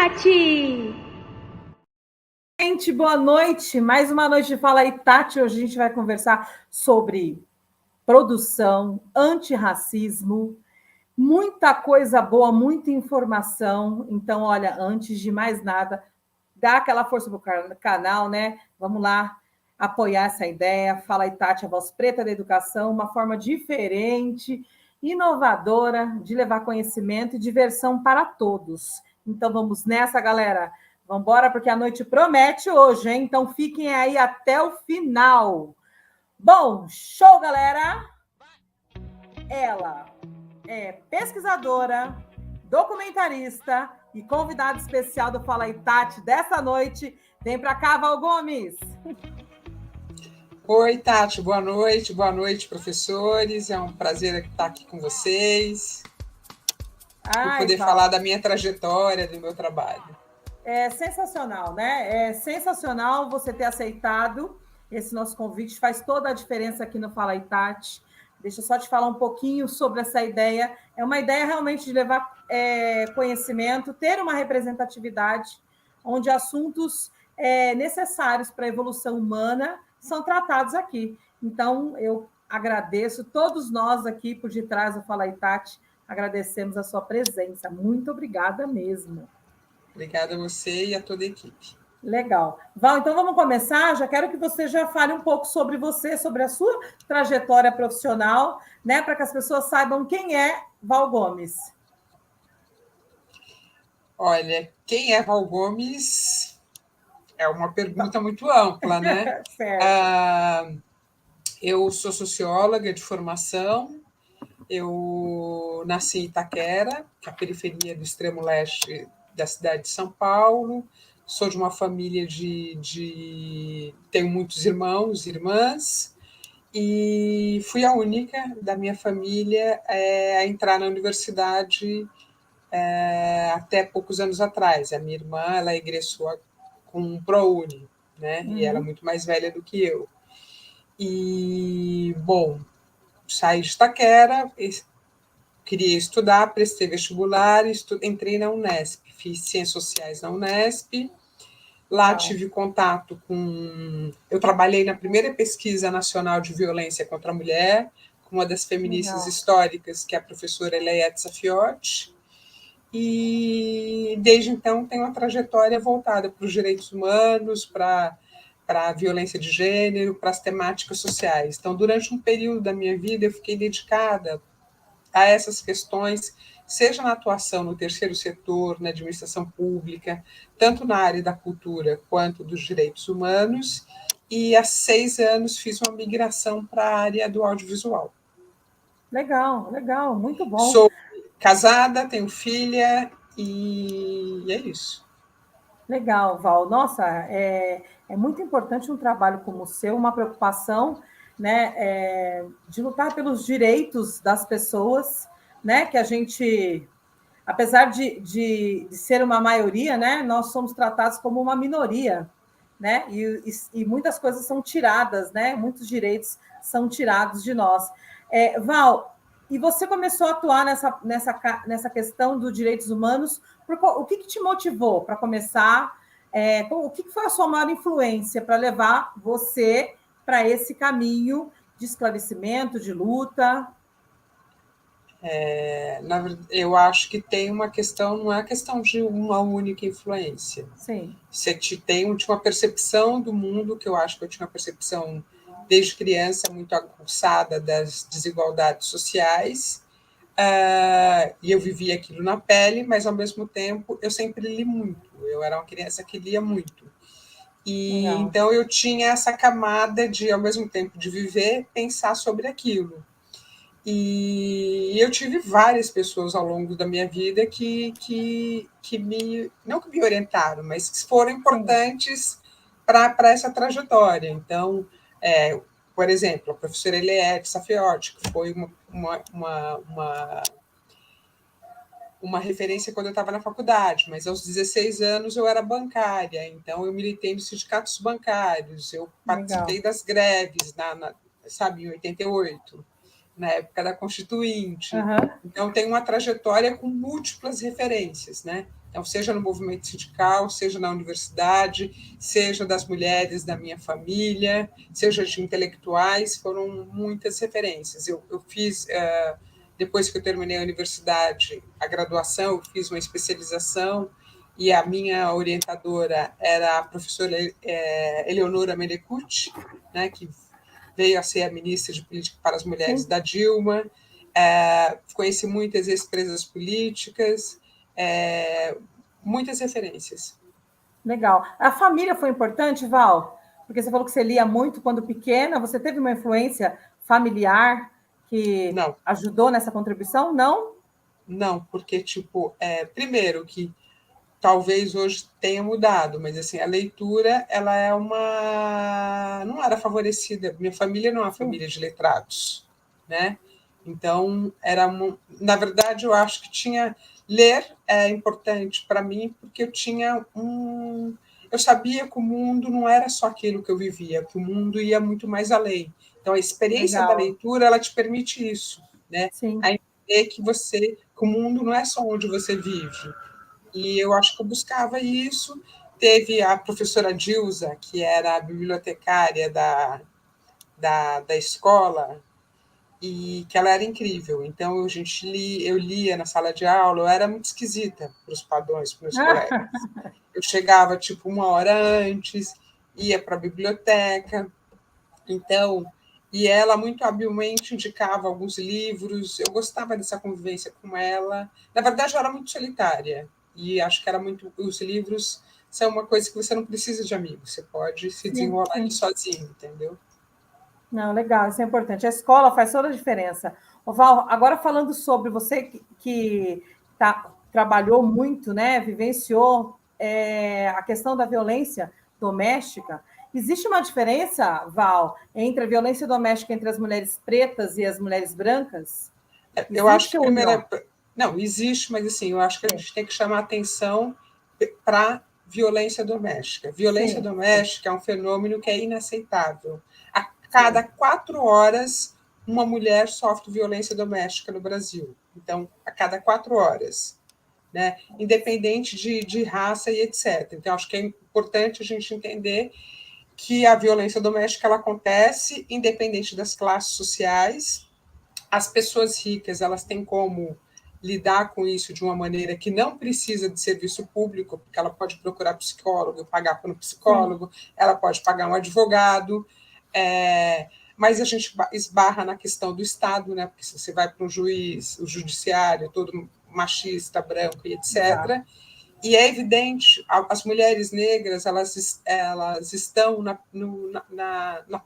Itati! Gente, boa noite. Mais uma noite de Fala Itati. Hoje a gente vai conversar sobre produção, antirracismo, muita coisa boa, muita informação. Então, olha, antes de mais nada, dá aquela força para o canal, né? Vamos lá apoiar essa ideia. Fala Itati, a voz preta da educação, uma forma diferente, inovadora de levar conhecimento e diversão para todos. Então, vamos nessa, galera. Vamos embora, porque a noite promete hoje, hein? Então, fiquem aí até o final. Bom, show, galera! Ela é pesquisadora, documentarista e convidada especial do Fala Itati dessa noite. Vem para cá, Val Gomes! Oi, Tati, boa noite, professores. É um prazer estar aqui com vocês e poder falar da minha trajetória, do meu trabalho. É sensacional, né? É sensacional você ter aceitado esse nosso convite, faz toda a diferença aqui no Fala Itati. Deixa eu só te falar um pouquinho sobre essa ideia. É uma ideia realmente de levar conhecimento, ter uma representatividade, onde assuntos necessários para a evolução humana são tratados aqui. Então, eu agradeço, todos nós aqui por detrás do Fala Itati, agradecemos a sua presença. Muito obrigada mesmo. Obrigada a você e a toda a equipe. Legal. Val, então vamos começar. Já quero que você já fale um pouco sobre você, sobre a sua trajetória profissional, né, para que as pessoas saibam quem é Val Gomes. Olha, quem é Val Gomes é uma pergunta muito ampla, né? Certo. Eu sou socióloga de formação. Eu nasci em Itaquera, que é a periferia do extremo leste da cidade de São Paulo. Sou de uma família tenho muitos irmãos e irmãs, e fui a única da minha família a entrar na universidade até poucos anos atrás. A minha irmã, ela ingressou com um ProUni, né? E ela é muito mais velha do que eu. E, bom, saí de Itaquera, queria estudar, prestei vestibular, entrei na Unesp, fiz Ciências Sociais na Unesp. Lá tive contato com... Eu trabalhei na primeira pesquisa nacional de violência contra a mulher, com uma das feministas históricas, que é a professora Eleiette Safiotti, e desde então tenho uma trajetória voltada para os direitos humanos, para a violência de gênero, para as temáticas sociais. Então, durante um período da minha vida, eu fiquei dedicada a essas questões, seja na atuação no terceiro setor, na administração pública, tanto na área da cultura quanto dos direitos humanos, e há 6 anos fiz uma migração para a área do audiovisual. Legal, legal, muito bom. Sou casada, tenho filha, e é isso. Legal, Val. Nossa, é muito importante um trabalho como o seu, uma preocupação, né, de lutar pelos direitos das pessoas, né, que a gente, apesar de ser uma maioria, né, nós somos tratados como uma minoria, né, e muitas coisas são tiradas, né, muitos direitos são tirados de nós. Val, e você começou a atuar nessa questão dos direitos humanos. O que te motivou para começar? O que foi a sua maior influência para levar você para esse caminho de esclarecimento, de luta? Eu acho que tem uma questão, não é questão de uma única influência. Sim. Você tem uma percepção do mundo, que eu acho que eu tinha uma percepção desde criança muito aguçada das desigualdades sociais, e eu vivia aquilo na pele, mas ao mesmo tempo eu sempre li muito. Eu era uma criança que lia muito. E então eu tinha essa camada de, ao mesmo tempo de viver, pensar sobre aquilo. E eu tive várias pessoas ao longo da minha vida que não que me orientaram, mas que foram importantes para essa trajetória. Então, por exemplo, a professora Eleiette Safiotti, que foi uma referência quando eu estava na faculdade, mas aos 16 anos eu era bancária, então eu militei nos sindicatos bancários, eu participei das greves, sabe, em 88, na época da Constituinte. Então, tem uma trajetória com múltiplas referências, né? Então, seja no movimento sindical, seja na universidade, seja das mulheres da minha família, seja de intelectuais, foram muitas referências. Eu fiz, depois que eu terminei a universidade, a graduação, eu fiz uma especialização, e a minha orientadora era a professora Eleonora Menecute, né, que veio a ser a ministra de Política para as Mulheres da Dilma. Conheci muitas ex-presas políticas, muitas referências. Legal. A família foi importante, Val? Porque você falou que você lia muito quando pequena. Você teve uma influência familiar que Não. Ajudou nessa contribuição? Não? Não, porque, tipo, primeiro que talvez hoje tenha mudado, mas assim, a leitura, ela é não era favorecida. Minha família não é uma família de letrados, né? Então, na verdade, eu acho que ler é importante para mim, porque eu sabia que o mundo não era só aquilo que eu vivia, que o mundo ia muito mais além. Então, a experiência da leitura, ela te permite isso, né? Sim. A entender que o mundo não é só onde você vive. E eu acho que eu buscava isso. Teve a professora Dilza, que era a bibliotecária da escola, e que ela era incrível. Então, eu lia na sala de aula, eu era muito esquisita para os padrões, para os meus colegas. Eu chegava, tipo, 1 hora antes, ia para a biblioteca. Então, e ela muito habilmente indicava alguns livros. Eu gostava dessa convivência com ela. Na verdade, eu era muito solitária. E acho que os livros são uma coisa que você não precisa de amigos. Você pode se desenrolar ali sozinho, entendeu? Não, legal, isso é importante. A escola faz toda a diferença. Ô, Val, agora falando sobre você que trabalhou muito, né, vivenciou a questão da violência doméstica, existe uma diferença, Val, entre a violência doméstica entre as mulheres pretas e as mulheres brancas? Eu acho que não, existe, mas assim, eu acho que a gente tem que chamar atenção para violência doméstica. Violência doméstica é um fenômeno que é inaceitável. A cada 4 horas, uma mulher sofre violência doméstica no Brasil. Então, a cada 4 horas, né? Independente de raça e etc. Então, acho que é importante a gente entender que a violência doméstica ela acontece independente das classes sociais. As pessoas ricas elas têm como lidar com isso de uma maneira que não precisa de serviço público, porque ela pode procurar psicólogo, pagar para um psicólogo, ela pode pagar um advogado, mas a gente esbarra na questão do Estado, né? Porque se você vai para um juiz, o judiciário, todo machista, branco e etc., exato. E é evidente, as mulheres negras elas estão na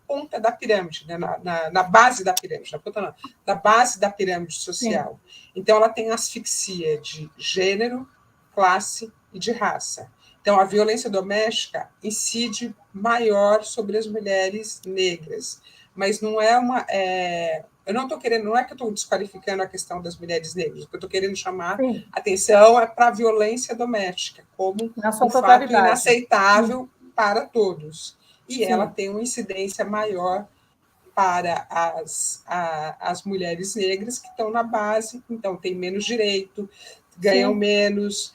ponta da pirâmide, né? na base da pirâmide, na ponta não, na base da pirâmide social. Sim. Então, ela tem asfixia de gênero, classe e de raça. Então, a violência doméstica incide maior sobre as mulheres negras, mas não é eu não estou querendo, não é que eu estou desqualificando a questão das mulheres negras, o que eu estou querendo chamar atenção é para a violência doméstica, como um fato inaceitável para todos. E ela tem uma incidência maior para as mulheres negras que estão na base, então têm menos direito, ganham menos,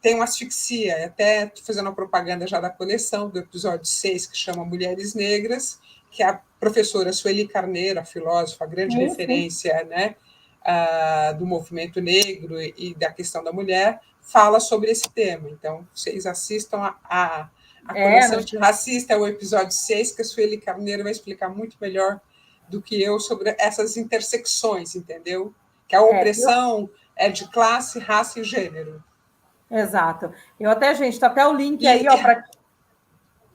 tem uma asfixia. Até estou fazendo uma propaganda já da coleção, do episódio 6, que chama Mulheres Negras, que a professora Sueli Carneiro, a filósofa, a grande referência né, do movimento negro e da questão da mulher, fala sobre esse tema. Então, vocês assistam a coleção antirracista, é o episódio 6, que a Sueli Carneiro vai explicar muito melhor do que eu sobre essas intersecções, entendeu? Que a opressão é de classe, raça e gênero. Exato. Gente, está até o link aí, ó, para...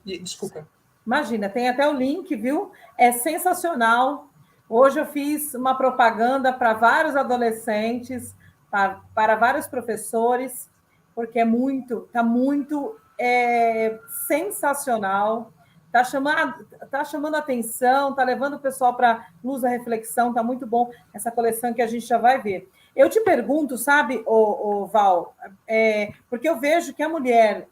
Desculpa. Imagina, tem até o link, viu? É sensacional. Hoje eu fiz uma propaganda para vários adolescentes, para vários professores, porque está muito sensacional. Está chamando atenção, está levando o pessoal para luz da reflexão, está muito bom essa coleção que a gente já vai ver. Eu te pergunto, sabe, Val, porque eu vejo que a mulher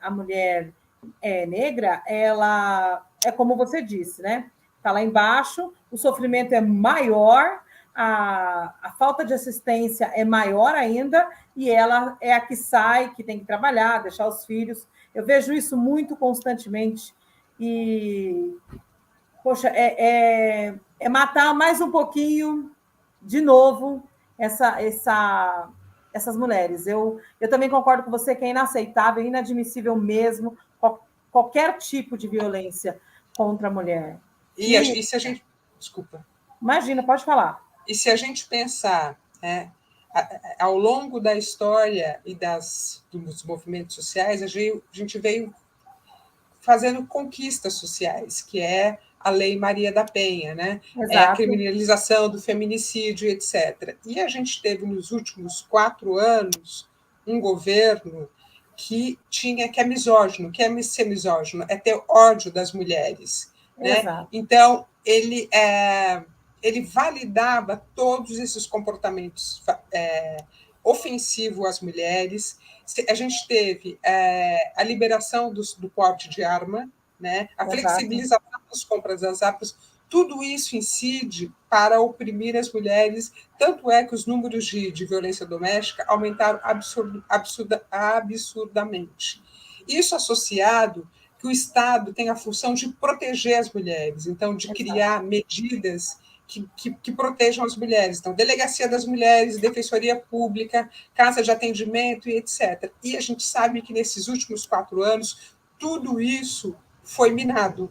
negra, ela é como você disse, né? Está lá embaixo, o sofrimento é maior, a falta de assistência é maior ainda, e ela é a que sai, que tem que trabalhar, deixar os filhos. Eu vejo isso muito constantemente. E, poxa, é matar mais um pouquinho, de novo, essas mulheres. Eu também concordo com você que é inaceitável, inadmissível mesmo, qualquer tipo de violência contra a mulher. E se a gente... Desculpa. Imagina, pode falar. E se a gente pensar, né, ao longo da história e dos movimentos sociais, a gente veio fazendo conquistas sociais, que é a Lei Maria da Penha, né? Exato. É a criminalização do feminicídio, etc. E a gente teve, nos últimos 4 anos, um governo que é misógino. Que é ser misógino? É ter ódio das mulheres. Né? Então, ele validava todos esses comportamentos ofensivos às mulheres. A gente teve a liberação do porte de arma, né? A flexibilização das compras das armas, tudo isso incide para oprimir as mulheres, tanto é que os números de violência doméstica aumentaram absurdamente. Isso associado que o Estado tem a função de proteger as mulheres, então, de criar medidas que protejam as mulheres. Então, Delegacia das Mulheres, Defensoria Pública, Casa de Atendimento e etc. E a gente sabe que, nesses últimos 4 anos, tudo isso foi minado.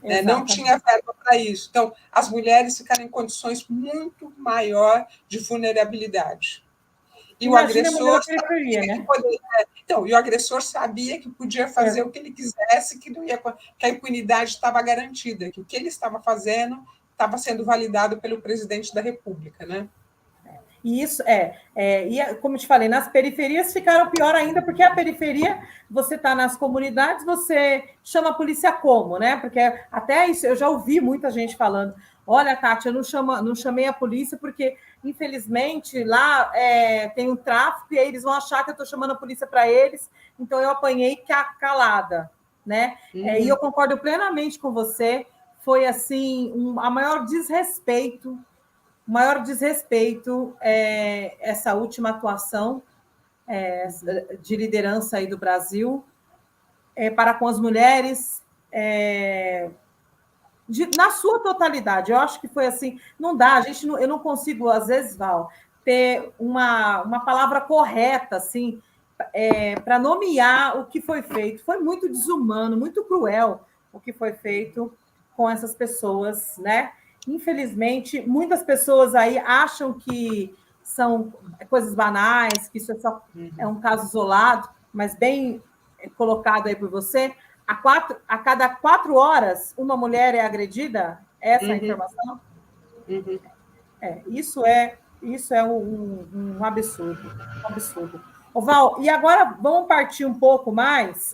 Né? Não tinha verba para isso. Então, as mulheres ficaram em condições muito maior de vulnerabilidade. E Imagina o agressor periferia, né? e o agressor sabia que podia fazer o que ele quisesse, que a impunidade estava garantida, que o que ele estava fazendo estava sendo validado pelo presidente da República, né? E isso e como te falei, nas periferias ficaram pior ainda, porque a periferia, você está nas comunidades, você chama a polícia como, né? Porque até isso eu já ouvi muita gente falando: olha, Tati, eu não chamei a polícia porque, infelizmente, lá tem um tráfico e aí eles vão achar que eu estou chamando a polícia para eles, então eu apanhei calada, né? E eu concordo plenamente com você, foi assim, a maior desrespeito essa última atuação de liderança aí do Brasil para com as mulheres na sua totalidade. Eu acho que foi assim, não dá, eu não consigo, às vezes, Val, ter uma palavra correta assim, para nomear o que foi feito. Foi muito desumano, muito cruel o que foi feito com essas pessoas, né? Infelizmente, muitas pessoas aí acham que são coisas banais, que isso é um caso isolado, mas bem colocado aí por você. A cada 4 horas, uma mulher é agredida? Essa é a informação? Isso é um absurdo. Um absurdo. Ô, Val, e agora vamos partir um pouco mais.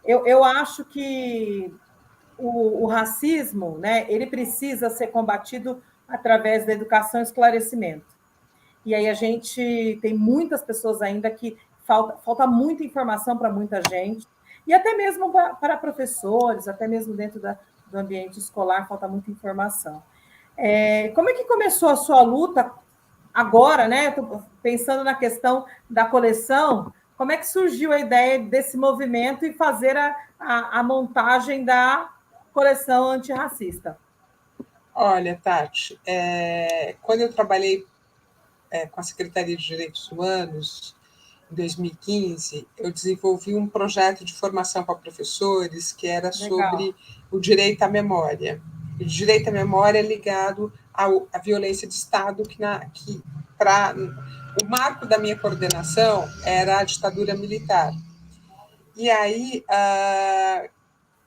Eu acho que o racismo, né, ele precisa ser combatido através da educação e esclarecimento. E aí a gente tem muitas pessoas ainda que falta muita informação para muita gente, e até mesmo para professores, até mesmo dentro do ambiente escolar, falta muita informação. Como é que começou a sua luta agora, né? Estou pensando na questão da coleção. Como é que surgiu a ideia desse movimento e fazer a montagem da coleção antirracista? Olha, Tati, quando eu trabalhei com a Secretaria de Direitos Humanos, em 2015, eu desenvolvi um projeto de formação para professores que era sobre o direito à memória. O direito à memória é ligado à violência de Estado, o marco da minha coordenação era a ditadura militar. E aí,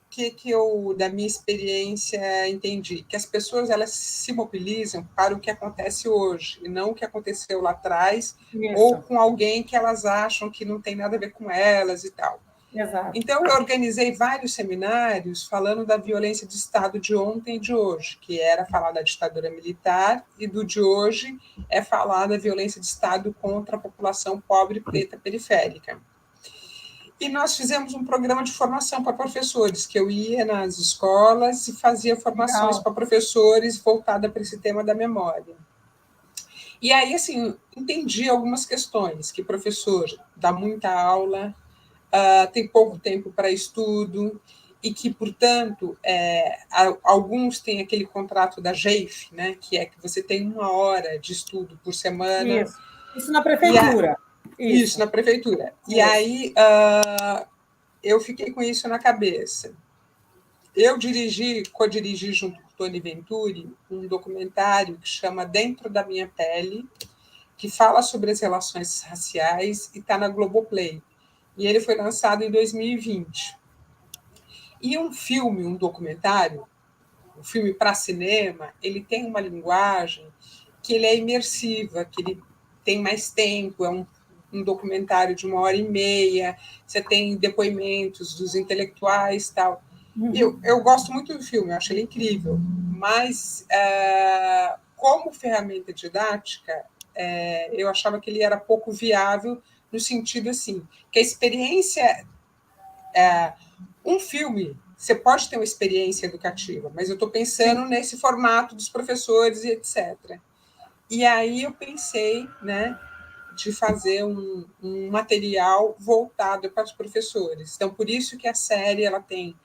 que eu, da minha experiência, entendi? Que as pessoas elas se mobilizam para o que acontece hoje, e não o que aconteceu lá atrás, ou com alguém que elas acham que não tem nada a ver com elas e tal. Exato. Então, eu organizei vários seminários falando da violência de Estado de ontem e de hoje, que era falar da ditadura militar, e do de hoje é falar da violência de Estado contra a população pobre, preta, periférica. E nós fizemos um programa de formação para professores, que eu ia nas escolas e fazia formações para professores voltada para esse tema da memória. E aí, assim, entendi algumas questões, que professor dá muita aula, tem pouco tempo para estudo, e que, portanto, alguns têm aquele contrato da GEIF, né, que é que você tem 1 hora de estudo por semana. Isso na prefeitura. Isso, na prefeitura. Isso. E aí eu fiquei com isso na cabeça. Eu co-dirigi junto com o Tony Venturi um documentário que chama Dentro da Minha Pele, que fala sobre as relações raciais e está na Globoplay. E ele foi lançado em 2020. E um documentário, um filme para cinema, ele tem uma linguagem que ele é imersiva, que ele tem mais tempo, é um documentário de 1 hora e meia, você tem depoimentos dos intelectuais e tal. Eu gosto muito do filme, eu acho ele incrível, mas como ferramenta didática, eu achava que ele era pouco viável, no sentido assim, que a experiência... um filme, você pode ter uma experiência educativa, mas eu estou pensando nesse formato dos professores e etc. E aí eu pensei, né, de fazer um material voltado para os professores. Então, por isso que a série ela tem...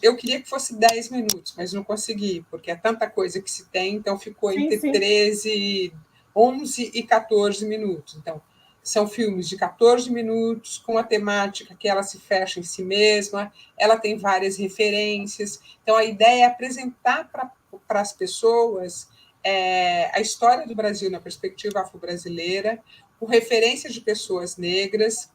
Eu queria que fosse 10 minutos, mas não consegui, porque é tanta coisa que se tem, então ficou entre 13, 11 e 14 minutos. Então, são filmes de 14 minutos, com a temática que ela se fecha em si mesma, ela tem várias referências. Então, a ideia é apresentar para as pessoas a história do Brasil na perspectiva afro-brasileira, com referências de pessoas negras,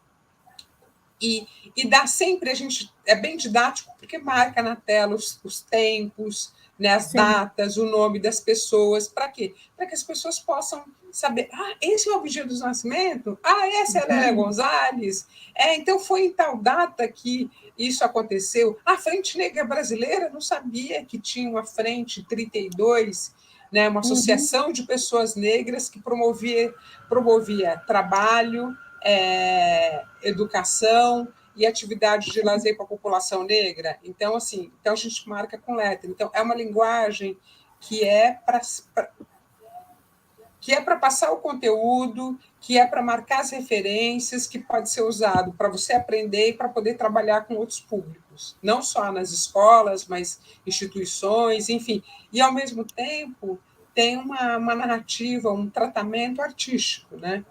e dá sempre, a gente é bem didático, porque marca na tela os tempos, né, as datas, o nome das pessoas. Para quê? Para que as pessoas possam saber, esse é o Vigílio do Nascimento, essa é a Lélia Gonzalez, então foi em tal data que isso aconteceu. A Frente Negra Brasileira, não sabia que tinha uma Frente 32, né, uma associação de pessoas negras que promovia trabalho, educação e atividades de lazer para a população negra. Então, assim, a gente marca com letra. Então, é uma linguagem que é para passar o conteúdo, que é para marcar as referências, que pode ser usado para você aprender e para poder trabalhar com outros públicos, não só nas escolas, mas instituições, enfim. E, ao mesmo tempo, tem uma narrativa, um tratamento artístico, né?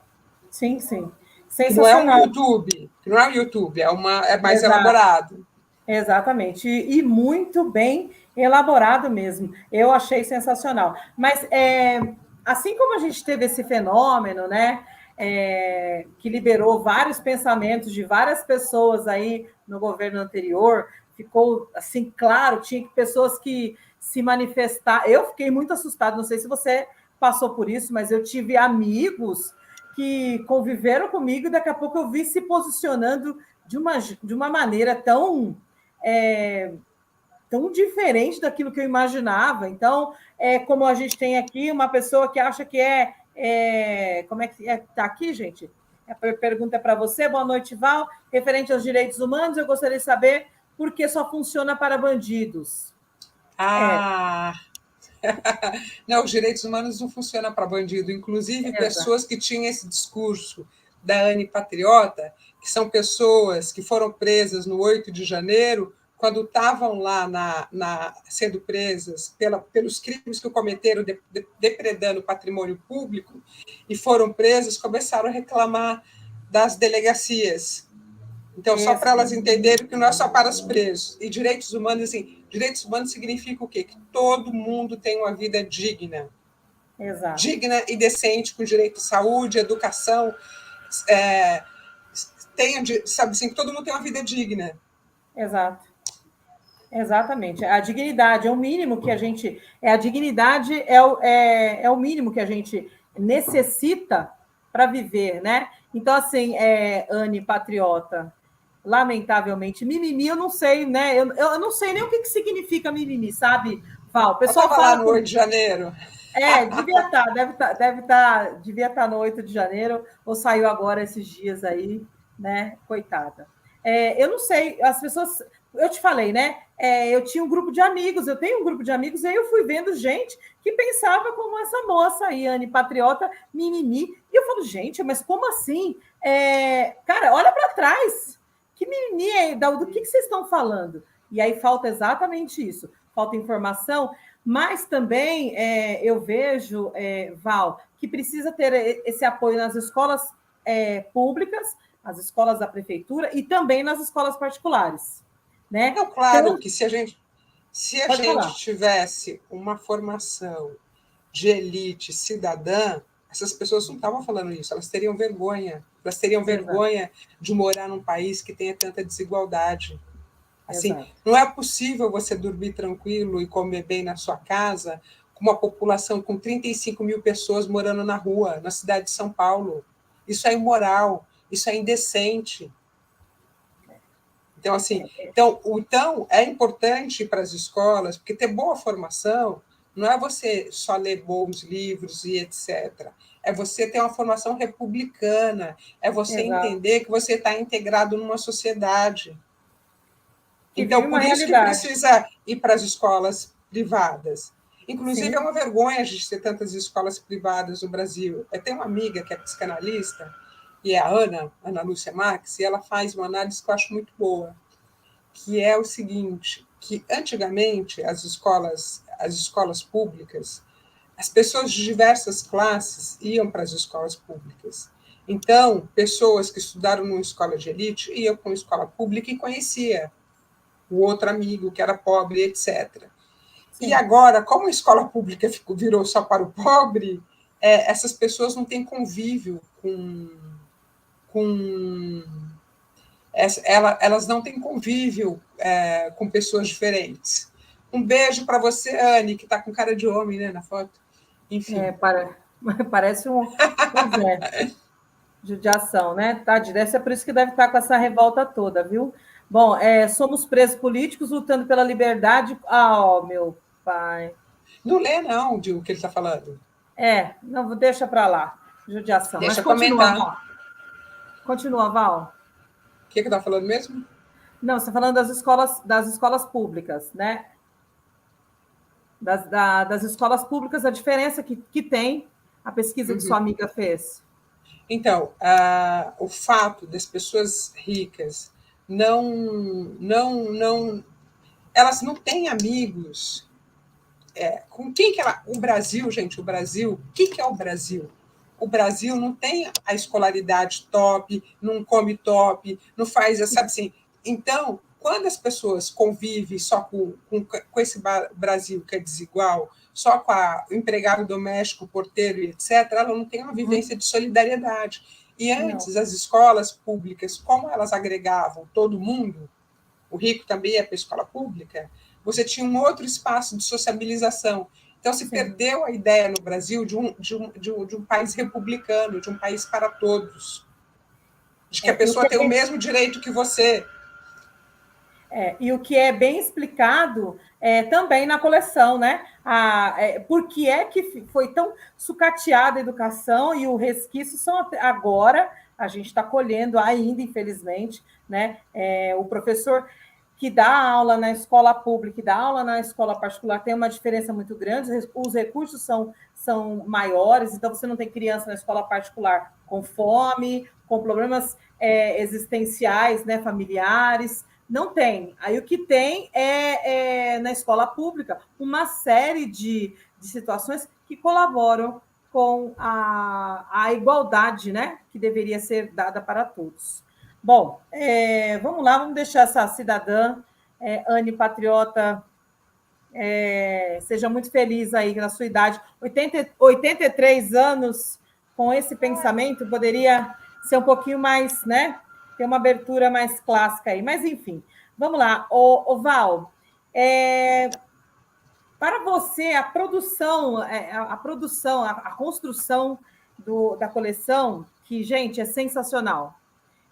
Sim, sim. Sensacional. Não é um YouTube, é mais elaborado. Exatamente, e muito bem elaborado mesmo. Eu achei sensacional. Mas, assim como a gente teve esse fenômeno, né, que liberou vários pensamentos de várias pessoas aí no governo anterior, ficou assim claro, tinha pessoas que se manifestar. Eu fiquei muito assustada, não sei se você passou por isso, mas eu tive amigos que conviveram comigo e daqui a pouco eu vi se posicionando de uma maneira tão diferente daquilo que eu imaginava. Então, como a gente tem aqui uma pessoa que acha que como é que está aqui, gente? A pergunta é para você. Boa noite, Val. Referente aos direitos humanos, eu gostaria de saber por que só funciona para bandidos. Não, os direitos humanos não funcionam para bandido. Inclusive, pessoas que tinham esse discurso da Anne Patriota, que são pessoas que foram presas no 8 de janeiro, quando estavam lá sendo presas pelos crimes que cometeram depredando o patrimônio público, e foram presas, começaram a reclamar das delegacias. Então, só para elas entenderem que não é só para os presos. E direitos humanos, assim, direitos humanos significa o quê? Que todo mundo tem uma vida digna. Exato. Digna e decente, com direito à saúde, educação, sabe assim, que todo mundo tem uma vida digna. Exato. Exatamente. A dignidade é o mínimo que a gente... A dignidade é o mínimo que a gente necessita para viver, né? Então, assim, Anne Patriota, lamentavelmente, mimimi, eu não sei, né? Eu não sei nem o que significa mimimi, sabe, Val? O pessoal fala lá no 8 de janeiro. Devia estar no 8 de janeiro, ou saiu agora esses dias aí, né? Coitada. Eu não sei, as pessoas... Eu te falei, né? Eu tinha um grupo de amigos, eu tenho um grupo de amigos, e aí eu fui vendo gente que pensava como essa moça aí, Anne Patriota, mimimi. E eu falo, gente, mas como assim? Cara, olha para trás. Que mimimi é? Do que vocês estão falando? E aí falta exatamente isso. Falta informação, mas também eu vejo, Val, que precisa ter esse apoio nas escolas públicas, as escolas da prefeitura e também nas escolas particulares. Né? Não, claro Então, que se a gente pode falar. tivesse uma formação de elite cidadã, essas pessoas não estavam falando isso, elas teriam vergonha. Elas teriam Exato. vergonha de morar num país que tenha tanta desigualdade. Assim, Exato. não é possível você dormir tranquilo e comer bem na sua casa com uma população com 35 mil pessoas morando na rua, na cidade de São Paulo. Isso é imoral, isso é indecente. Então, assim, então é importante para as escolas, porque ter boa formação não é você só ler bons livros e etc. É você ter uma formação republicana, é você Exato. entender que você está integrado numa sociedade. Que vive Então, uma por isso que realidade. precisa ir para as escolas privadas. Inclusive, é Sim. uma vergonha a gente ter tantas escolas privadas no Brasil. Eu tenho uma amiga que é psicanalista, e é a Ana Lúcia Marques, e ela faz uma análise que eu acho muito boa, que é o seguinte, que antigamente as escolas públicas, as pessoas de diversas classes iam para as escolas públicas. Então, pessoas que estudaram numa escola de elite iam para uma escola pública e conhecia o outro amigo que era pobre, etc. E Sim. agora, como a escola pública virou só para o pobre, essas pessoas não têm convívio com elas não têm convívio com pessoas diferentes. Um beijo para você, Anne, que está com cara de homem, né, na foto. Enfim. Parece um. Pois é, judiação, né? Tadinho, deve ser por isso que deve estar com essa revolta toda, viu? Bom, somos presos políticos lutando pela liberdade. Ah, meu pai. Não lê, não, de o que ele está falando. Não, deixa para lá. Judiação. Mas Deixa continua, comentar. Val. Continua, Val. O que está falando mesmo? Não, você está falando das escolas públicas, né? Das escolas públicas, a diferença que tem a pesquisa que sua amiga fez. Então, o fato das pessoas ricas elas não têm amigos. Com quem que ela... O Brasil, gente, o que é o Brasil? O Brasil não tem a escolaridade top, não come top, não faz, sabe assim. Então, quando as pessoas convivem só com esse Brasil que é desigual, só com o empregado doméstico, o porteiro, etc., ela não tem uma vivência de solidariedade. E Não. antes, as escolas públicas, como elas agregavam todo mundo, o rico também ia para a escola pública, você tinha um outro espaço de sociabilização. Então, se Sim. perdeu a ideia no Brasil de um país republicano, de um país para todos, de que a pessoa tem o mesmo direito que você. E o que é bem explicado também na coleção, né? Por que é que foi tão sucateada a educação e o resquício são agora, a gente está colhendo ainda, infelizmente, né? O professor que dá aula na escola pública e dá aula na escola particular tem uma diferença muito grande, os recursos são maiores, então você não tem criança na escola particular com fome, com problemas existenciais, né, familiares, não tem. Aí o que tem na escola pública uma série de situações que colaboram com a igualdade, né, que deveria ser dada para todos. Bom, vamos lá, vamos deixar essa cidadã, Anne Patriota, seja muito feliz aí na sua idade. 83 anos com esse pensamento, poderia ser um pouquinho mais, né? Ter uma abertura mais clássica aí. Mas, enfim, vamos lá. Ô Val, para você, a produção, a construção da coleção, que, gente, é sensacional.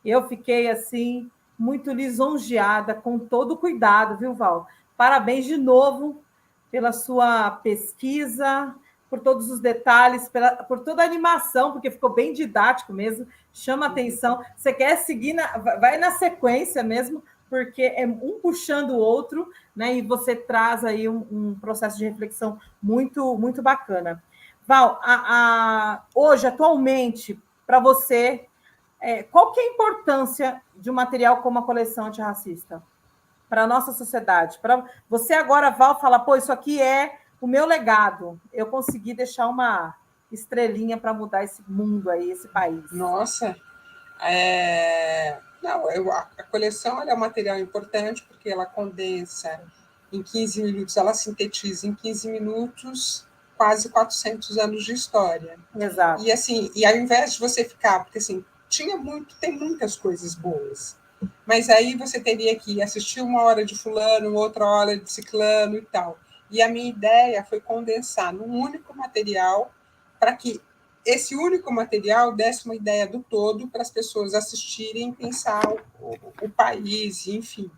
Eu fiquei, assim, muito lisonjeada, com todo o cuidado, viu, Val? Parabéns de novo pela sua pesquisa, por todos os detalhes, por toda a animação, porque ficou bem didático mesmo, chama atenção. Você quer seguir, vai na sequência mesmo, porque é um puxando o outro, né? E você traz aí um processo de reflexão muito, muito bacana. Val, hoje, atualmente, para você, qual que é a importância de um material como a coleção antirracista para a nossa sociedade? Para você agora, Val, falar, pô, isso aqui é o meu legado. Eu consegui deixar uma estrelinha para mudar esse mundo aí, esse país. Nossa, não, a coleção é um material importante porque ela condensa em 15 minutos, ela sintetiza em 15 minutos quase 400 anos de história. Exato. E assim, e ao invés de você ficar, porque assim, tem muitas coisas boas, mas aí você teria que assistir uma hora de fulano, outra hora de ciclano e tal. E a minha ideia foi condensar num único material para que esse único material desse uma ideia do todo para as pessoas assistirem e pensar o país, enfim,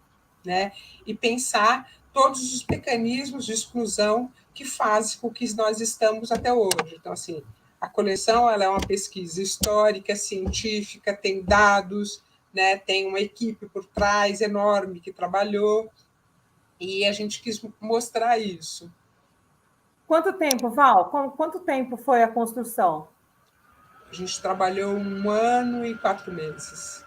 né? E pensar todos os mecanismos de exclusão que fazem com que nós estamos até hoje. Então, assim, a coleção ela é uma pesquisa histórica, científica, tem dados, né? Tem uma equipe por trás enorme que trabalhou, e a gente quis mostrar isso. Quanto tempo, Val? Quanto tempo foi a construção? A gente trabalhou 1 ano e 4 meses.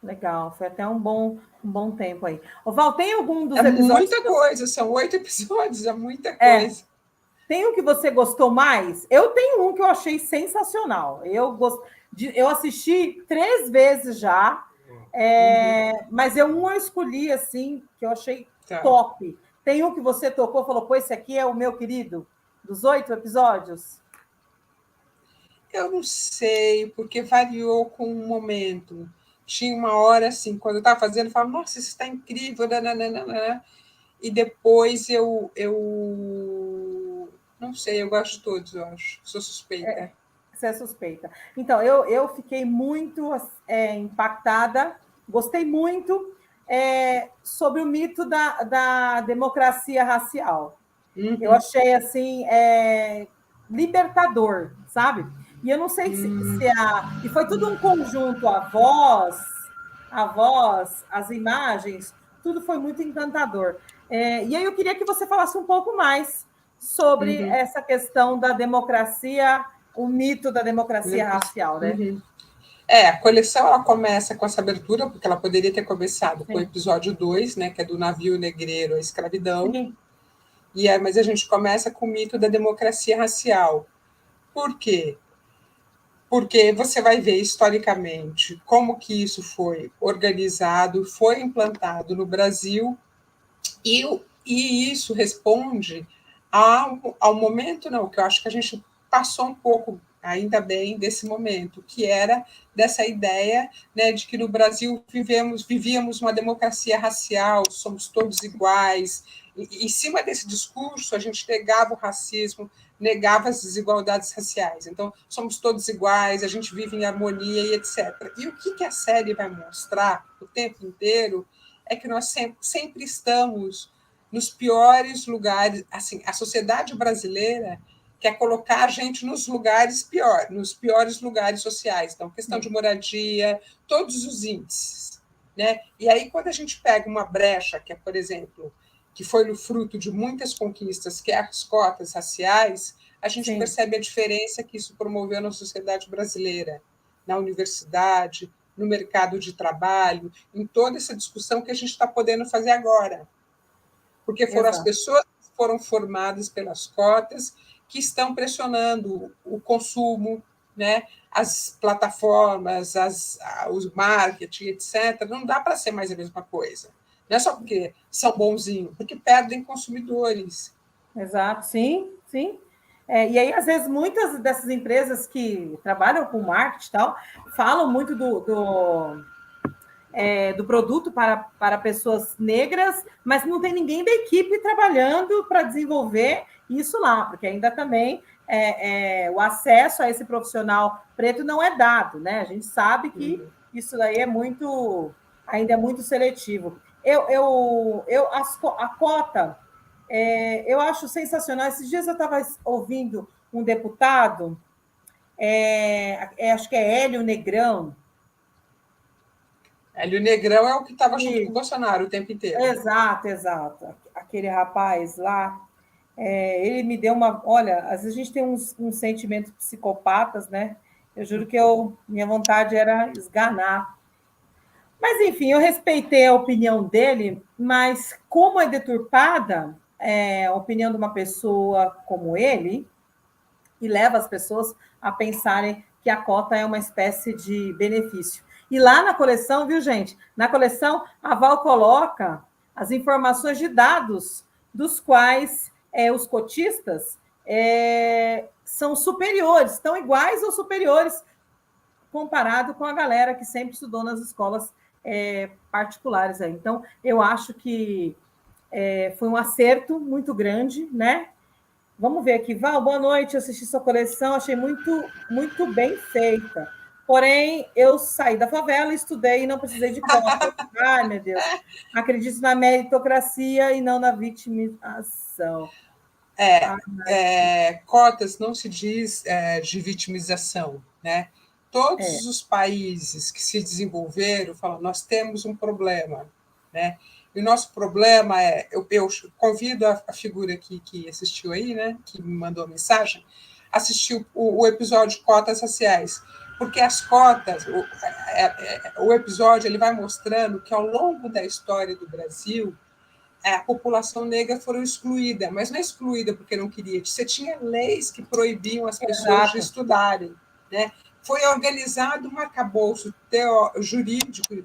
Legal, foi até um bom tempo aí. Ô, Val, tem algum dos É episódios... muita coisa, são 8 episódios, é muita coisa. Tem um que você gostou mais? Eu tenho um que eu achei sensacional. Eu assisti 3 vezes já, mas eu escolhi assim, que eu achei top. Tem um que você tocou e falou, pô, esse aqui é o meu querido, dos 8 episódios? Eu não sei, porque variou com o momento. Tinha uma hora assim, quando eu estava fazendo, eu falava, nossa, isso está incrível, nananana. E depois eu não sei, eu gosto de todos, eu acho. Sou suspeita. Você é suspeita. Então, eu fiquei muito impactada, gostei muito sobre o mito da democracia racial. Uhum. Eu achei assim libertador, sabe? E eu não sei e foi tudo um conjunto, a voz, as imagens, tudo foi muito encantador. E aí eu queria que você falasse um pouco mais sobre essa questão da democracia, o mito da democracia racial, né? A coleção ela começa com essa abertura, porque ela poderia ter começado com o episódio 2, né, que é do navio negreiro à escravidão. Sim. Mas a gente começa com o mito da democracia racial. Por quê? Porque você vai ver historicamente como que isso foi organizado, foi implantado no Brasil, e isso responde ao momento, não, que eu acho que a gente passou um pouco, ainda bem, desse momento, que era dessa ideia, né, de que no Brasil vivíamos uma democracia racial, somos todos iguais. Em cima desse discurso, a gente negava o racismo, negava as desigualdades raciais. Então, somos todos iguais, a gente vive em harmonia e etc. E o que a série vai mostrar o tempo inteiro é que nós sempre estamos nos piores lugares. Assim, a sociedade brasileira quer colocar a gente nos piores lugares sociais. Então, questão de moradia, todos os índices, né? E aí, quando a gente pega uma brecha, que é, por exemplo, que foi no fruto de muitas conquistas, que é as cotas raciais, a gente percebe a diferença que isso promoveu na sociedade brasileira, na universidade, no mercado de trabalho, em toda essa discussão que a gente está podendo fazer agora. Porque foram as pessoas que foram formadas pelas cotas que estão pressionando o consumo, né? As plataformas, os marketing, etc. Não dá para ser mais a mesma coisa. Não é só porque são bonzinhos, porque perdem consumidores. Exato, sim. E aí, às vezes, muitas dessas empresas que trabalham com marketing e tal, falam muito do produto para pessoas negras, mas não tem ninguém da equipe trabalhando para desenvolver isso lá, porque ainda também o acesso a esse profissional preto não é dado, né? A gente sabe que isso daí ainda é muito seletivo. A cota, eu acho sensacional. Esses dias eu estava ouvindo um deputado, acho que é Hélio Negrão. Hélio Negrão é o que estava junto com o Bolsonaro o tempo inteiro. Exato. Aquele rapaz lá, ele me deu uma... Olha, às vezes a gente tem uns sentimentos psicopatas, né? Eu juro que minha vontade era esganar. Mas, enfim, eu respeitei a opinião dele, mas como é deturpada a opinião de uma pessoa como ele, e leva as pessoas a pensarem que a cota é uma espécie de benefício. E lá na coleção, viu, gente? Na coleção, a Val coloca as informações de dados dos quais os cotistas são superiores, estão iguais ou superiores comparado com a galera que sempre estudou nas escolas particulares. Aí. Então, eu acho que foi um acerto muito grande, né? Vamos ver aqui. Val, boa noite. Eu assisti sua coleção, achei muito, muito bem feita. Porém, eu saí da favela, estudei e não precisei de cota. Ai, meu Deus. Acredito na meritocracia e não na vitimização. Cotas não se diz de vitimização, né? Todos os países que se desenvolveram falam, nós temos um problema, né? E o nosso problema eu convido a figura aqui que assistiu aí, né? Que me mandou a mensagem, assistiu o episódio Cotas Raciais, porque as cotas, o episódio ele vai mostrando que ao longo da história do Brasil a população negra foram excluída, mas não é excluída porque não queria. Você tinha leis que proibiam as pessoas de estudarem, né? Foi organizado um arcabouço jurídico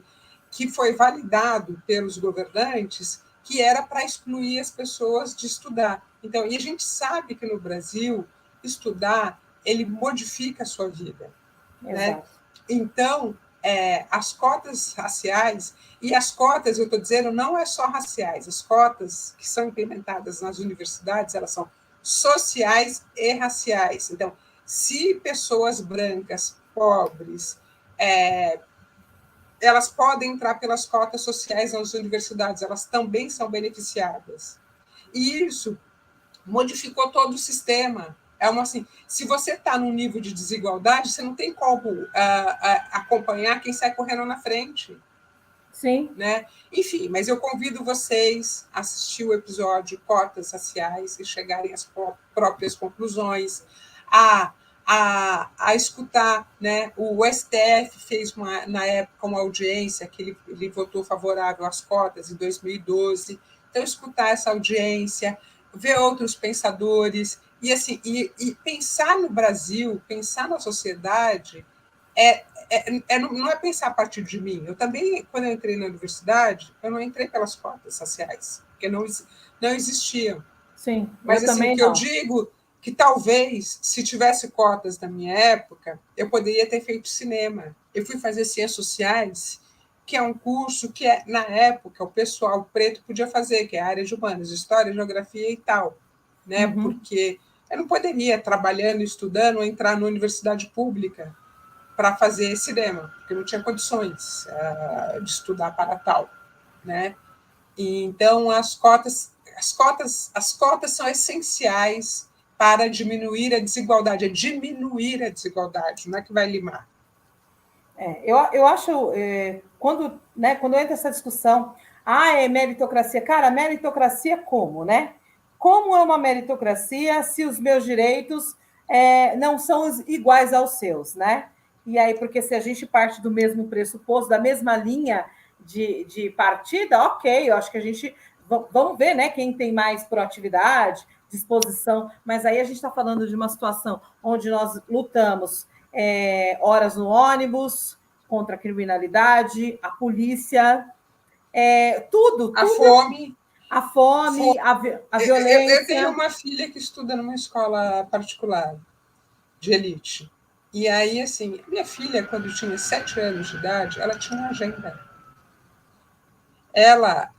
que foi validado pelos governantes, que era para excluir as pessoas de estudar. Então, e a gente sabe que no Brasil estudar ele modifica a sua vida, né? Então, as cotas raciais, e as cotas, eu estou dizendo, não é só raciais, as cotas que são implementadas nas universidades, elas são sociais e raciais. Então, se pessoas brancas, pobres, elas podem entrar pelas cotas sociais nas universidades, elas também são beneficiadas. E isso modificou todo o sistema. Assim, se você está num nível de desigualdade, você não tem como acompanhar quem sai correndo na frente. Sim. Né? Enfim, mas eu convido vocês a assistir o episódio Cotas Raciais e chegarem às próprias conclusões, a escutar, né? O STF fez, na época, uma audiência que ele votou favorável às cotas em 2012. Então, escutar essa audiência, ver outros pensadores, e, assim, e pensar no Brasil, pensar na sociedade, não é pensar a partir de mim. Eu também, quando eu entrei na universidade, eu não entrei pelas cotas raciais, porque não existiam. Sim, mas eu assim, também que eu digo que talvez, se tivesse cotas na minha época, eu poderia ter feito cinema. Eu fui fazer ciências sociais, que é um curso que, na época, o pessoal preto podia fazer, que é a área de humanas, história, geografia e tal, né? Porque eu não poderia, trabalhando, estudando, entrar na universidade pública para fazer cinema, porque não tinha condições de estudar para tal, né? E, então, as cotas são essenciais para diminuir a desigualdade. É diminuir a desigualdade, não é que vai limar. Eu acho, quando entra essa discussão, é meritocracia. Cara, meritocracia como, né? Como é uma meritocracia se os meus direitos não são iguais aos seus, né? E aí, porque se a gente parte do mesmo pressuposto, da mesma linha de partida, ok, eu acho que a gente... Vamos ver, né, quem tem mais proatividade, disposição, mas aí a gente está falando de uma situação onde nós lutamos horas no ônibus, contra a criminalidade, a polícia, tudo. A fome. A fome, a violência. Eu tenho uma filha que estuda numa escola particular, de elite. E aí, assim, minha filha, quando tinha 7 anos de idade, ela tinha uma agenda. Ela,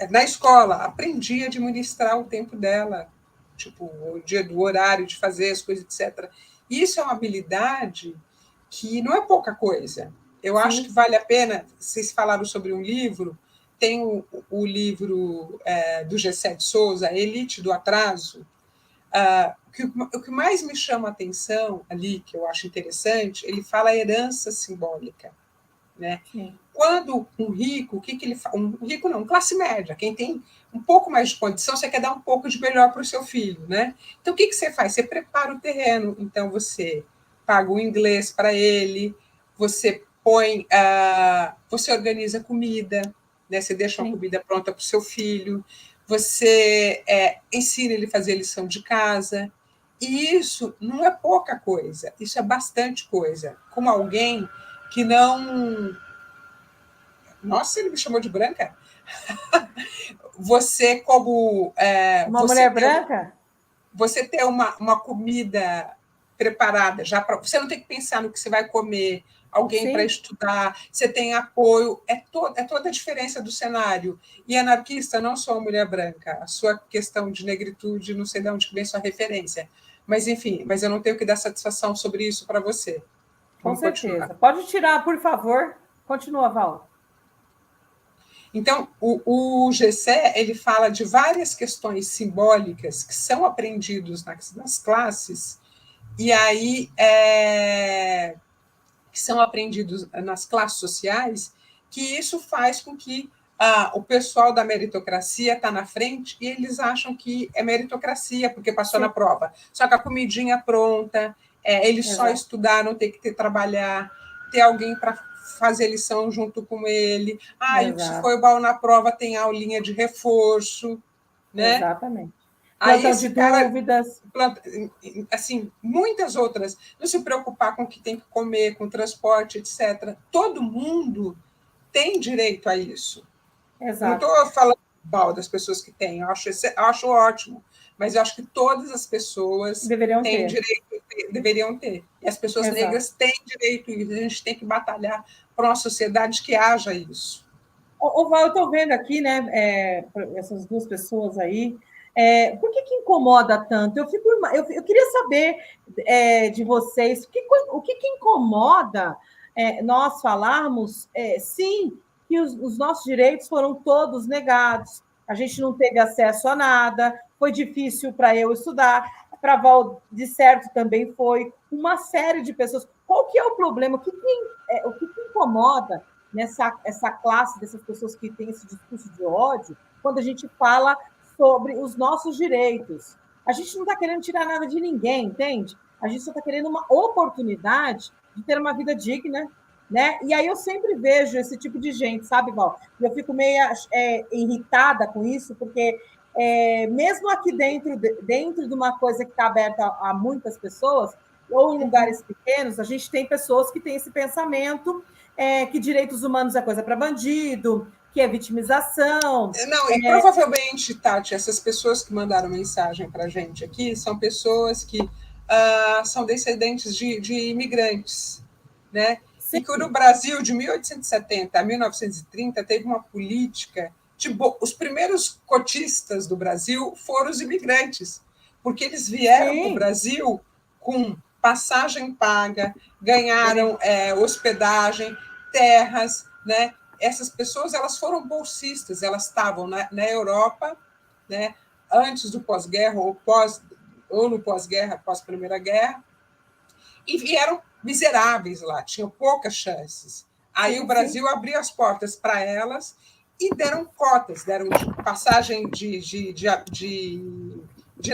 na escola, aprendia a administrar o tempo dela, tipo, o dia do horário de fazer as coisas, etc. Isso é uma habilidade que não é pouca coisa. Eu acho que vale a pena. Vocês falaram sobre um livro, tem o livro do Gessé de Souza, Elite do Atraso. O que mais me chama a atenção ali, que eu acho interessante, ele fala herança simbólica, né? Sim. Quando um rico, o que ele faz? Um rico não, classe média, quem tem um pouco mais de condição, você quer dar um pouco de melhor para o seu filho, né? Então, o que você faz? Você prepara o terreno, então você paga o inglês para ele, você você organiza comida, né? Você deixa uma comida pronta para o seu filho, você ensina ele a fazer lição de casa, e isso não é pouca coisa, isso é bastante coisa. Como alguém que não... Nossa, ele me chamou de branca? Você, como... Uma mulher branca? Você ter uma comida preparada, já para você não tem que pensar no que você vai comer, alguém para estudar, você tem apoio, é toda a diferença do cenário. E anarquista não só a mulher branca, a sua questão de negritude, não sei de onde vem sua referência. Mas, enfim, mas eu não tenho que dar satisfação sobre isso para você. Com certeza. Pode tirar, por favor. Continua, Val. Então, o Gessé, ele fala de várias questões simbólicas que são aprendidos nas classes, e aí que são aprendidos nas classes sociais, que isso faz com que o pessoal da meritocracia está na frente e eles acham que é meritocracia, porque passou na prova. Só que a comidinha pronta, eles só estudaram, tem que trabalhar, ter alguém para fazer lição junto com ele. E se foi mal na prova, tem aulinha de reforço. Né? Exatamente. Plantão de dúvidas. Assim, muitas outras. Não se preocupar com o que tem que comer, com transporte, etc. Todo mundo tem direito a isso. Exato. Não estou falando mal das pessoas que têm, eu acho ótimo, mas eu acho que todas as pessoas têm direito, deveriam ter. E as pessoas negras têm direito, e a gente tem que batalhar para uma sociedade que haja isso. Val, eu estou vendo aqui, né, essas duas pessoas aí. Por que incomoda tanto? Eu queria saber de vocês o que incomoda nós falarmos, sim, que os nossos direitos foram todos negados, a gente não teve acesso a nada, foi difícil para eu estudar, para a Val, de certo, também foi, uma série de pessoas. Qual que é o problema? O que incomoda essa classe dessas pessoas que têm esse discurso de ódio, quando a gente fala sobre os nossos direitos? A gente não está querendo tirar nada de ninguém, entende? A gente só está querendo uma oportunidade de ter uma vida digna, né? E aí eu sempre vejo esse tipo de gente, sabe, Val? E eu fico meio irritada com isso, porque mesmo aqui dentro de uma coisa que está aberta a muitas pessoas, ou em lugares pequenos, a gente tem pessoas que têm esse pensamento que direitos humanos é coisa para bandido, que é vitimização. Não, e provavelmente, Tati, essas pessoas que mandaram mensagem para a gente aqui são pessoas que são descendentes de imigrantes, né? Sim. E que no Brasil, de 1870 a 1930, teve uma política os primeiros cotistas do Brasil foram os imigrantes, porque eles vieram para o Brasil com passagem paga, ganharam hospedagem, terras, né? Essas pessoas elas foram bolsistas, elas estavam na Europa, né? Antes do pós-guerra ou no pós-guerra, pós-Primeira Guerra, e vieram miseráveis lá, tinham poucas chances. Aí o Brasil abriu as portas para elas e deram cotas, deram passagem de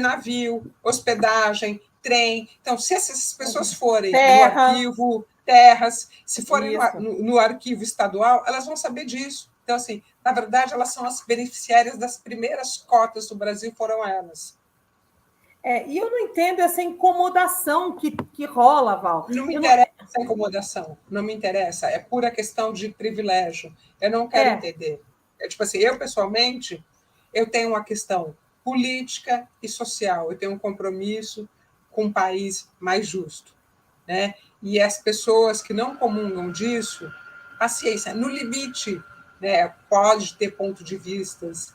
navio, hospedagem, trem. Então, se essas pessoas forem no arquivo, terras, se forem no arquivo estadual, elas vão saber disso. Então, assim, na verdade, elas são as beneficiárias das primeiras cotas do Brasil, foram elas. E eu não entendo essa incomodação que rola, Val. Não me interessa essa incomodação, não me interessa, é pura questão de privilégio. Eu não quero entender. Tipo assim, eu, pessoalmente, eu tenho uma questão política e social, eu tenho um compromisso com um país mais justo. Né? E as pessoas que não comungam disso, paciência, no limite, né, pode ter pontos de vistas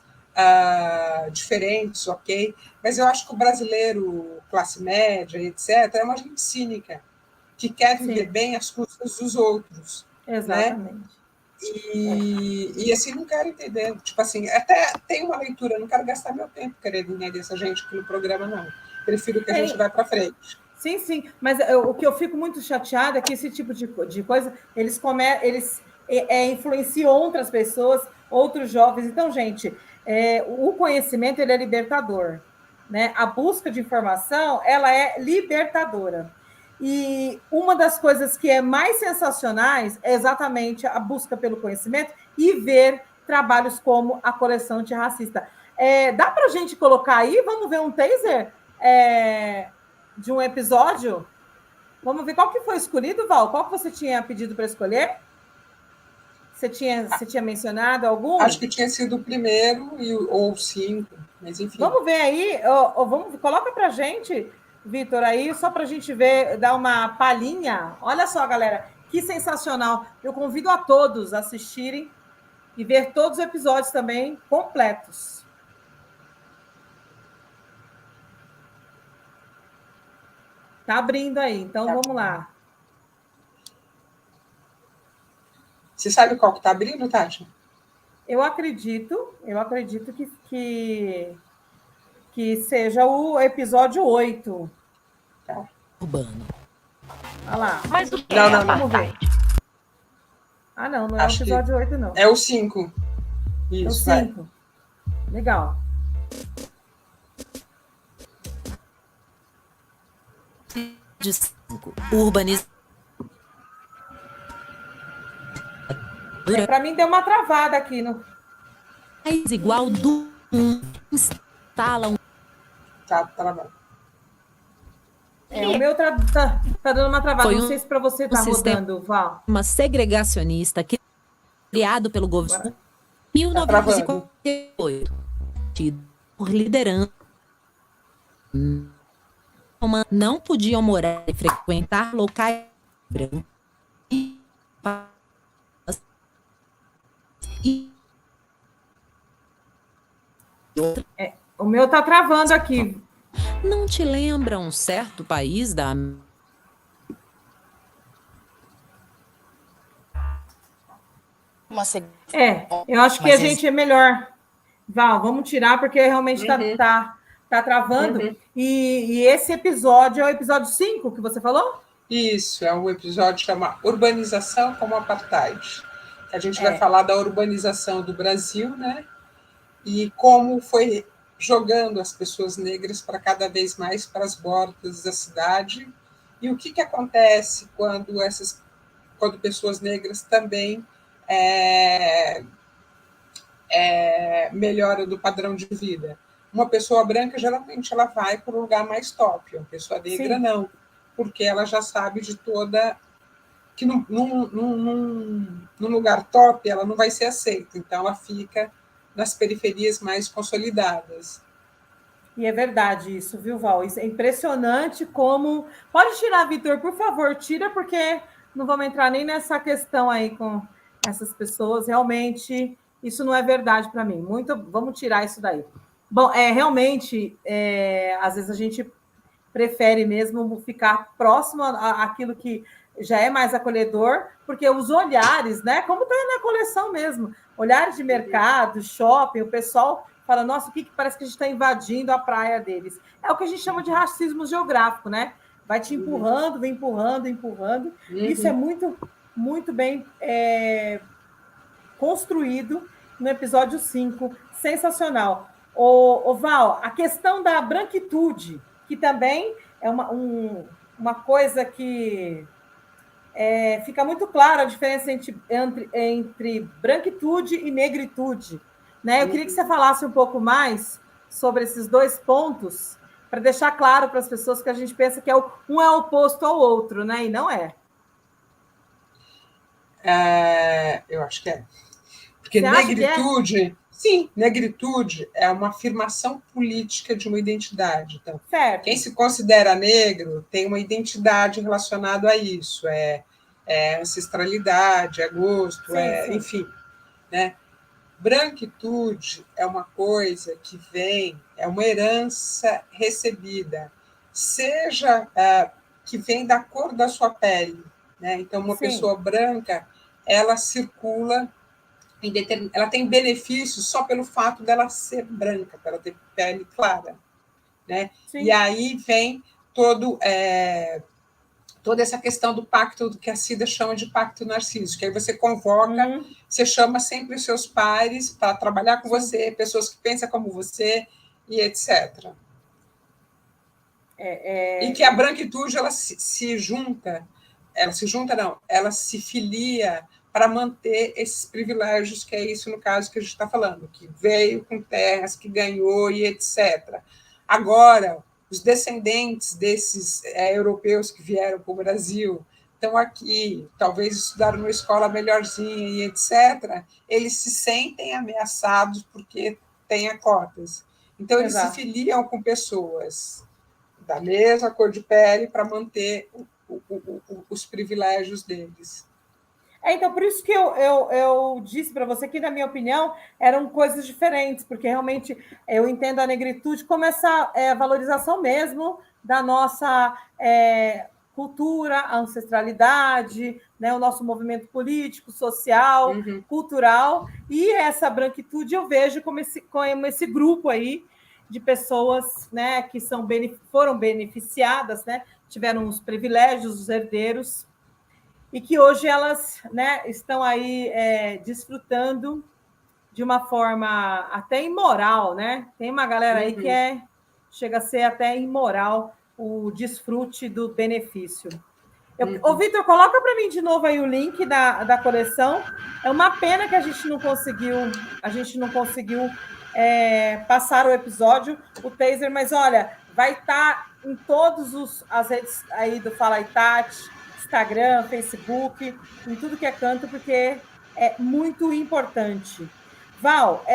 diferentes, ok? Mas eu acho que o brasileiro, classe média, etc., é uma gente cínica, que quer viver bem às custas dos outros. Exatamente. Né? E assim, não quero entender. Tipo assim, até tem uma leitura, não quero gastar meu tempo querendo entender essa gente aqui no programa, não. prefiro que a gente vá para frente. Sim, sim, mas o que eu fico muito chateada é que esse tipo de coisa, eles influenciam outras pessoas, outros jovens. Então, gente, o conhecimento ele é libertador, né? A busca de informação, ela é libertadora. E uma das coisas que é mais sensacionais é exatamente a busca pelo conhecimento e ver trabalhos como a coleção antirracista. Dá para a gente colocar aí? Vamos ver um taser de um episódio? Vamos ver qual que foi escolhido, Val? Qual que você tinha pedido para escolher? Você tinha mencionado algum? Acho que tinha sido o primeiro ou 5, mas enfim. Vamos ver aí, coloca para a gente, Vitor, aí, só para a gente ver, dar uma palhinha. Olha só, galera, que sensacional. Eu convido a todos a assistirem e ver todos os episódios também completos. Tá abrindo aí, então vamos lá. Você sabe qual que está abrindo, Tati? Eu acredito que seja o episódio 8. Tá. Urbano. Olha lá. Mas o que Não, vamos ver. Não é o episódio 8, não. É o 5. Isso, é o 5. Legal. De 5. Urbanização. Para mim deu uma travada aqui. Mais igual do 1. Instala um. Tá travado. O meu tá dando uma travada. Não sei se para você tá rodando, Val. Uma segregacionista criado pelo governo em 1948. Por liderança. Não podiam morar e frequentar locais brancos. O meu tá travando aqui. Não te lembra um certo país da... Eu acho que a gente é melhor. Val, vamos tirar, porque realmente tá travando. Uhum. E esse episódio é o episódio 5 que você falou? Isso, é um episódio que chama Urbanização como Apartheid. A gente vai falar da urbanização do Brasil, né? E como foi jogando as pessoas negras para cada vez mais para as bordas da cidade. E o que acontece quando pessoas negras também melhoram do padrão de vida. Uma pessoa branca, geralmente, ela vai para um lugar mais top. Uma pessoa negra, sim, não. Porque ela já sabe de toda... que num lugar top ela não vai ser aceita. Então, ela fica nas periferias mais consolidadas. E é verdade isso, viu, Val? Isso é impressionante como... Pode tirar, Vitor, por favor, tira, porque não vamos entrar nem nessa questão aí com essas pessoas. Realmente, isso não é verdade para mim. Vamos tirar isso daí. Bom, realmente, às vezes a gente prefere mesmo ficar próximo àquilo que já é mais acolhedor, porque os olhares, né? Como está na coleção mesmo, olhares de mercado, shopping, o pessoal fala, nossa, o que parece que a gente está invadindo a praia deles. É o que a gente chama de racismo geográfico, né? Vai te empurrando, vem empurrando. Isso é muito, muito bem construído no episódio 5. Sensacional. Ô, Val, a questão da branquitude, que também é uma coisa que fica muito clara a diferença entre branquitude e negritude. Né? Eu queria que você falasse um pouco mais sobre esses dois pontos, para deixar claro para as pessoas que a gente pensa que um é oposto ao outro, né? E não é. Eu acho que é. Porque negritude... Sim, negritude é uma afirmação política de uma identidade. Então, certo. Quem se considera negro tem uma identidade relacionada a isso. Ancestralidade, gosto, sim. Enfim. Né? Branquitude é uma coisa que é uma herança recebida, seja que vem da cor da sua pele. Né? Então, uma pessoa branca, ela circula... ela tem benefícios só pelo fato dela ser branca, dela ter pele clara. né? Sim. E aí vem toda essa questão do pacto, que a Cida chama de pacto narcísico, que aí você convoca, você chama sempre os seus pares para trabalhar com você, pessoas que pensam como você, e etc. E que a branquitude, ela se junta, ela se filia para manter esses privilégios, que é isso no caso que a gente está falando, que veio com terras, que ganhou e etc. Agora, os descendentes desses europeus que vieram para o Brasil estão aqui, talvez estudaram numa escola melhorzinha e etc., eles se sentem ameaçados porque têm cotas. Então, eles se filiam com pessoas da mesma cor de pele para manter os privilégios deles. Então, por isso que eu disse para você que, na minha opinião, eram coisas diferentes, porque realmente eu entendo a negritude como essa valorização mesmo da nossa cultura, ancestralidade, né, o nosso movimento político, social, cultural, e essa branquitude eu vejo como esse grupo aí de pessoas, né, que foram beneficiadas, né, tiveram os privilégios, os herdeiros, e que hoje elas, né, estão aí desfrutando de uma forma até imoral, né? Tem uma galera aí que chega a ser até imoral o desfrute do benefício. Ô, Vitor, coloca para mim de novo aí o link da coleção. É uma pena que a gente não conseguiu passar o episódio, o taser, mas olha, vai estar em todas as redes aí do Fala Itati, Instagram, Facebook, em tudo que é canto, porque é muito importante. Val,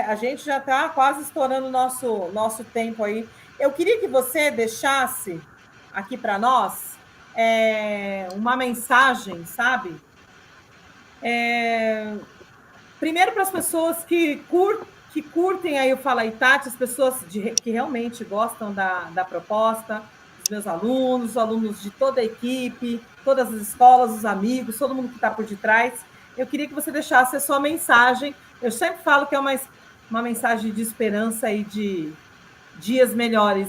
a gente já está quase estourando o nosso tempo aí. Eu queria que você deixasse aqui para nós uma mensagem, sabe? Primeiro para as pessoas que curtem aí o Fala Itati, as pessoas que realmente gostam da proposta, os meus alunos, os alunos de toda a equipe, todas as escolas, os amigos, todo mundo que está por detrás. Eu queria que você deixasse a sua mensagem. Eu sempre falo que é uma mensagem de esperança e de dias melhores.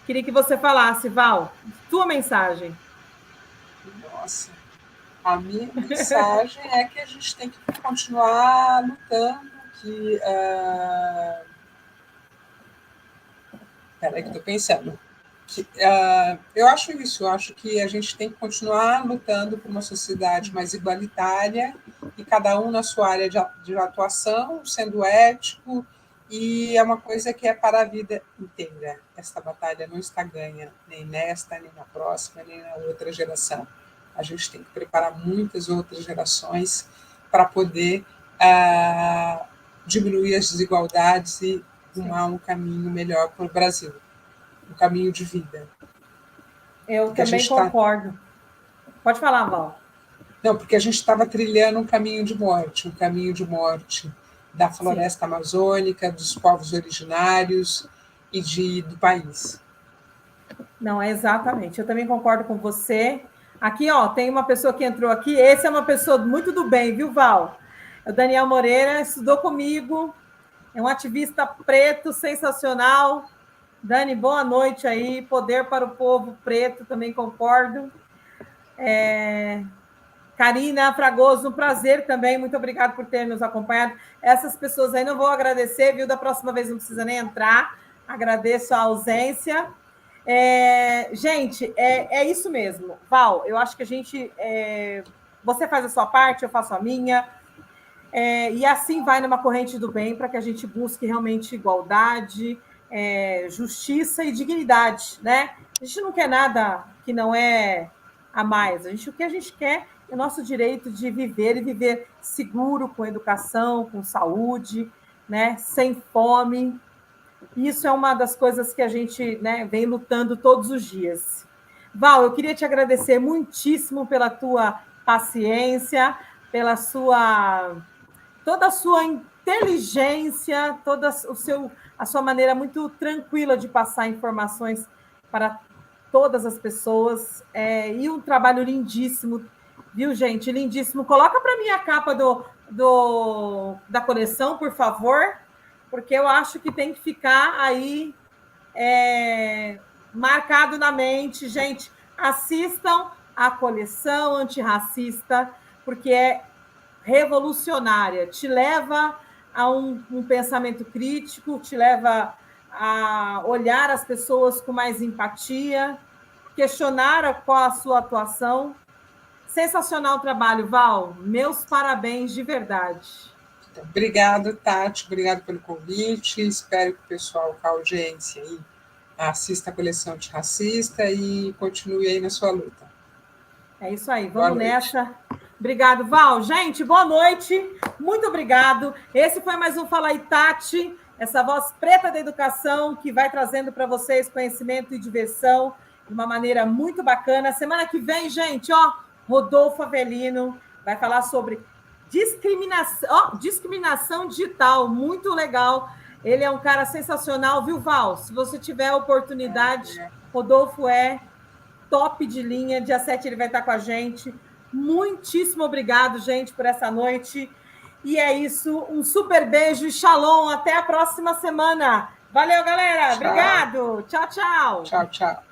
Queria que você falasse, Val, tua mensagem. Nossa, a minha mensagem é que a gente tem que continuar lutando, que... Peraí que estou pensando. Eu acho isso, eu acho que a gente tem que continuar lutando por uma sociedade mais igualitária e cada um na sua área de atuação, sendo ético, e é uma coisa que é para a vida inteira. Esta batalha não está ganha, nem nesta, nem na próxima, nem na outra geração. A gente tem que preparar muitas outras gerações para poder diminuir as desigualdades e arrumar um caminho melhor para o Brasil. Um caminho de vida. Eu também concordo. Pode falar, Val. Não, porque a gente estava trilhando um caminho de morte da floresta amazônica, dos povos originários e do país. Não, exatamente. Eu também concordo com você. Aqui, ó, tem uma pessoa que entrou aqui. Esse é uma pessoa muito do bem, viu, Val? O Daniel Moreira estudou comigo. É um ativista preto sensacional. Dani, boa noite aí. Poder para o povo preto, também concordo. Karina Fragoso, um prazer também. Muito obrigada por ter nos acompanhado. Essas pessoas aí não vou agradecer, viu? Da próxima vez não precisa nem entrar. Agradeço a ausência. Gente, é isso mesmo. Val, eu acho que a gente... você faz a sua parte, eu faço a minha. E assim vai numa corrente do bem para que a gente busque realmente igualdade, justiça e dignidade, né? A gente não quer nada que não é a mais. O que a gente quer é o nosso direito de viver e viver seguro, com educação, com saúde, né? Sem fome. Isso é uma das coisas que a gente, né, vem lutando todos os dias. Val, eu queria te agradecer muitíssimo pela tua paciência, pela toda a sua inteligência, toda a sua maneira muito tranquila de passar informações para todas as pessoas. E um trabalho lindíssimo, viu, gente? Lindíssimo. Coloca para mim a capa da coleção, por favor, porque eu acho que tem que ficar aí marcado na mente. Gente, assistam a coleção antirracista, porque é revolucionária, te leva a um pensamento crítico, te leva a olhar as pessoas com mais empatia, questionar qual a sua atuação. Sensacional o trabalho, Val. Meus parabéns de verdade. Obrigada, Tati. Obrigada pelo convite. Espero que o pessoal, com a audiência aí, assista a coleção antirracista e continue aí na sua luta. É isso aí, vamos nessa. Obrigado, Val. Gente, boa noite. Muito obrigado. Esse foi mais um Fala aí, Tati, essa voz preta da educação que vai trazendo para vocês conhecimento e diversão de uma maneira muito bacana. Semana que vem, gente, Rodolfo Avelino vai falar sobre discriminação digital. Muito legal. Ele é um cara sensacional, viu, Val? Se você tiver a oportunidade, Rodolfo é top de linha. Dia 7 ele vai estar com a gente. Muitíssimo obrigado, gente, por essa noite. E é isso. Um super beijo e shalom. Até a próxima semana. Valeu, galera. Tchau. Obrigado. Tchau, tchau. Tchau, tchau.